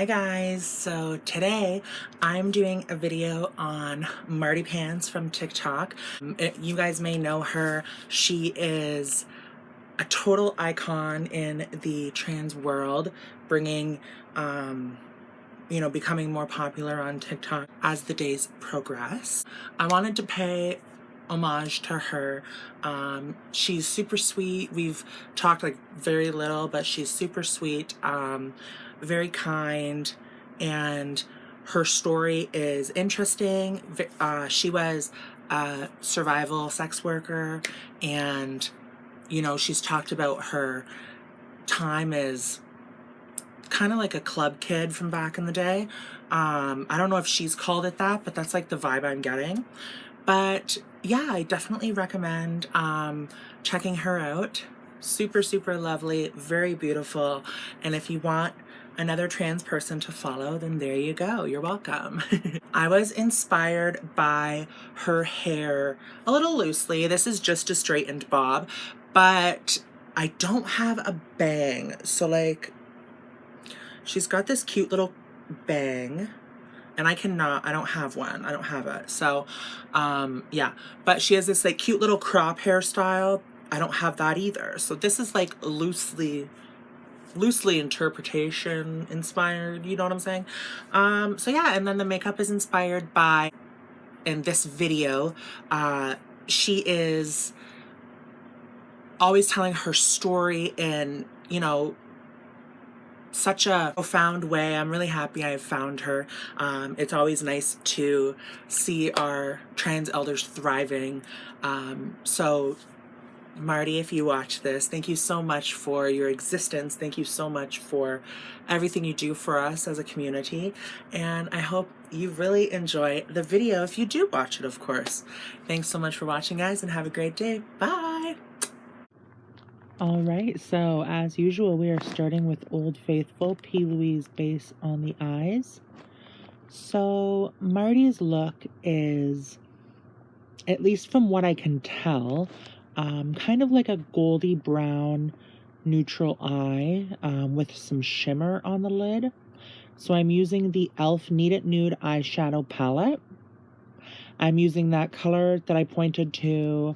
Hi guys, so today I'm doing a video on Mardipantz from TikTok. You guys may know her. She is a total icon in the trans world, bringing, becoming more popular on TikTok as the days progress. I wanted to pay homage to her. She's super sweet. We've talked like very little, but she's super sweet, very kind, and her story is interesting. She was a survival sex worker, and she's talked about her time as kind of like a club kid from back in the day. I don't know if she's called it that, but that's like the vibe I'm getting. But yeah, I definitely recommend checking her out. Super, super lovely, very beautiful. And if you want another trans person to follow, then there you go. You're welcome. I was inspired by her hair a little loosely. This is just a straightened bob, but I don't have a bang. So like, she's got this cute little bang, and I don't have one. I don't have it. So, yeah. But she has this like cute little crop hairstyle. I don't have that either. So this is like loosely interpretation inspired, you know what I'm saying? So yeah, and then the makeup is inspired by, in this video, she is always telling her story in, such a profound way. I'm really happy I found her. It's always nice to see our trans elders thriving. So Marty, if you watch this, thank you so much for your existence. Thank you so much for everything you do for us as a community. And I hope you really enjoy the video if you do watch it, of course. Thanks so much for watching, guys, and have a great day. Bye! Alright, so as usual, we are starting with Old Faithful Louise Base on the eyes. So Marty's look is, at least from what I can tell, kind of like a goldy brown neutral eye with some shimmer on the lid. So I'm using the e.l.f. Knead It Nude eyeshadow palette. I'm using that color that I pointed to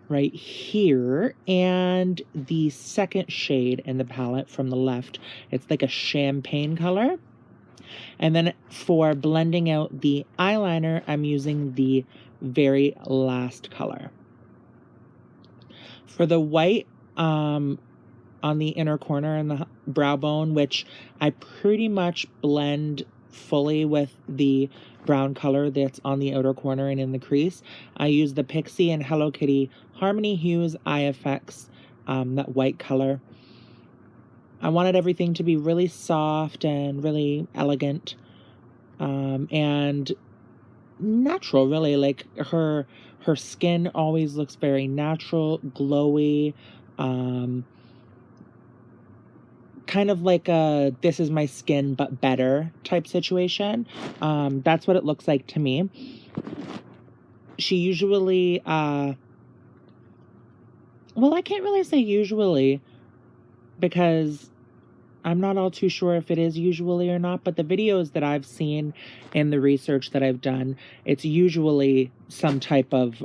right here, and the second shade in the palette from the left. It's like a champagne color. And then for blending out the eyeliner, I'm using the very last color. For the white on the inner corner and the brow bone, which I pretty much blend fully with the brown color that's on the outer corner and in the crease, I use the Pixi and Hello Kitty Harmony Hues Eye Effects, that white color. I wanted everything to be really soft and really elegant, and natural, really. Like her skin always looks very natural, glowy, kind of like a this is my skin but better type situation. That's what it looks like to me. She usually, well, I can't really say usually, because I'm not all too sure if it is usually or not, but the videos that I've seen and the research that I've done, it's usually some type of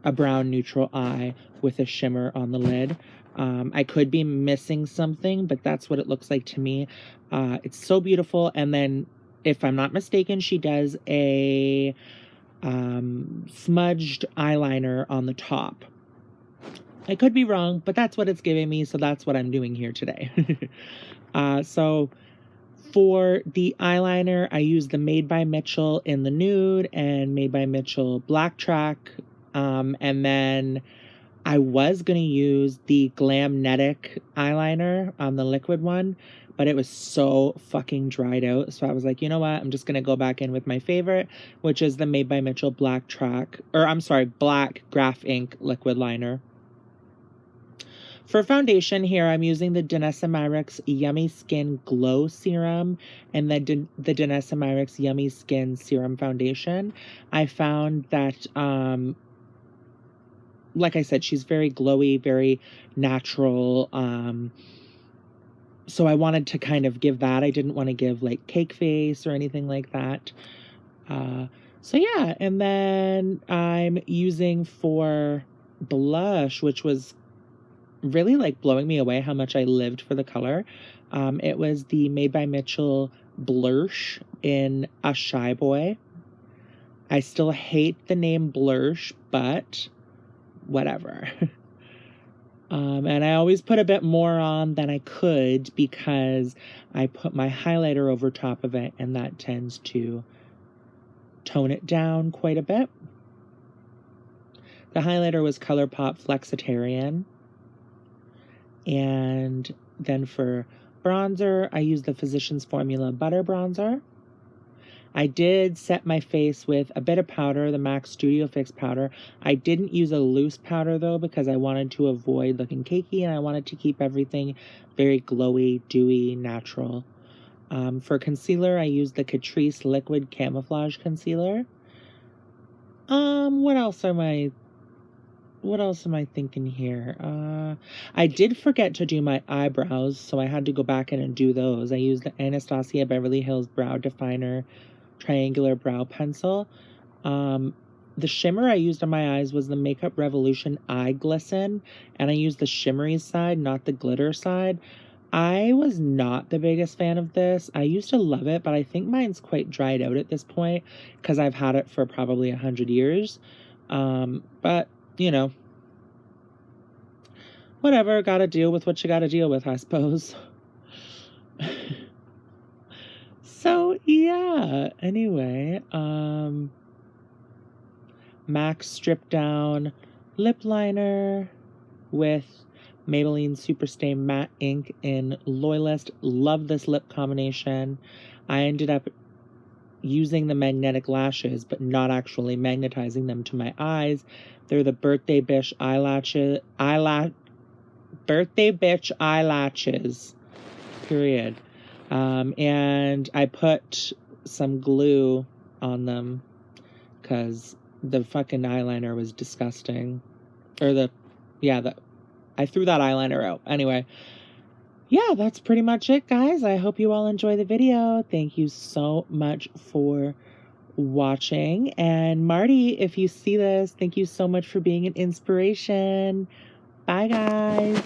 a brown neutral eye with a shimmer on the lid. I could be missing something, but that's what it looks like to me. It's so beautiful. And then, if I'm not mistaken, she does a smudged eyeliner on the top. I could be wrong, but that's what it's giving me, so that's what I'm doing here today. So for the eyeliner, I use the Made by Mitchell in the nude and Made by Mitchell black track. And then I was going to use the Glamnetic eyeliner, the liquid one, but it was so fucking dried out. So I was like, you know what? I'm just going to go back in with my favorite, which is the Made by Mitchell black track, or I'm sorry, black graph ink liquid liner. For foundation here, I'm using the Danessa Myricks Yummy Skin Glow Serum and the Danessa Myricks Yummy Skin Serum Foundation. I found that, like I said, she's very glowy, very natural, so I wanted to kind of give that. I didn't want to give like cake face or anything like that. So yeah, and then I'm using for blush, which was really like blowing me away how much I lived for the color. It was the Made by Mitchell Blursh in A Shy Boy. I still hate the name Blursh, but whatever. And I always put a bit more on than I could because I put my highlighter over top of it, and that tends to tone it down quite a bit. The highlighter was Colourpop Flexetarian. And then for bronzer, I used the Physicians Formula Butter Bronzer. I did set my face with a bit of powder, the MAC Studio Fix powder. I didn't use a loose powder though because I wanted to avoid looking cakey and I wanted to keep everything very glowy, dewy, natural. For concealer, I used the Catrice Liquid Camouflage Concealer. What else am I thinking here? I did forget to do my eyebrows, so I had to go back in and do those. I used the Anastasia Beverly Hills Brow Definer Triangular Brow Pencil. The shimmer I used on my eyes was the Makeup Revolution Eye Glisten, and I used the shimmery side, not the glitter side. I was not the biggest fan of this. I used to love it, but I think mine's quite dried out at this point because I've had it for probably 100 years. But, you know, whatever, gotta deal with what you gotta deal with, I suppose. So, yeah, anyway, MAC Strip Down Lip Liner with Maybelline Superstay Matte Ink in Loyalist. Love this lip combination. I ended up using the magnetic lashes, but not actually magnetizing them to my eyes. They're the Birthday Bitch eyelashes, period. And I put some glue on them because the fucking eyeliner was disgusting. I threw that eyeliner out. Anyway, yeah, that's pretty much it, guys. I hope you all enjoy the video. Thank you so much for watching. And Marty, if you see this, thank you so much for being an inspiration. Bye, guys.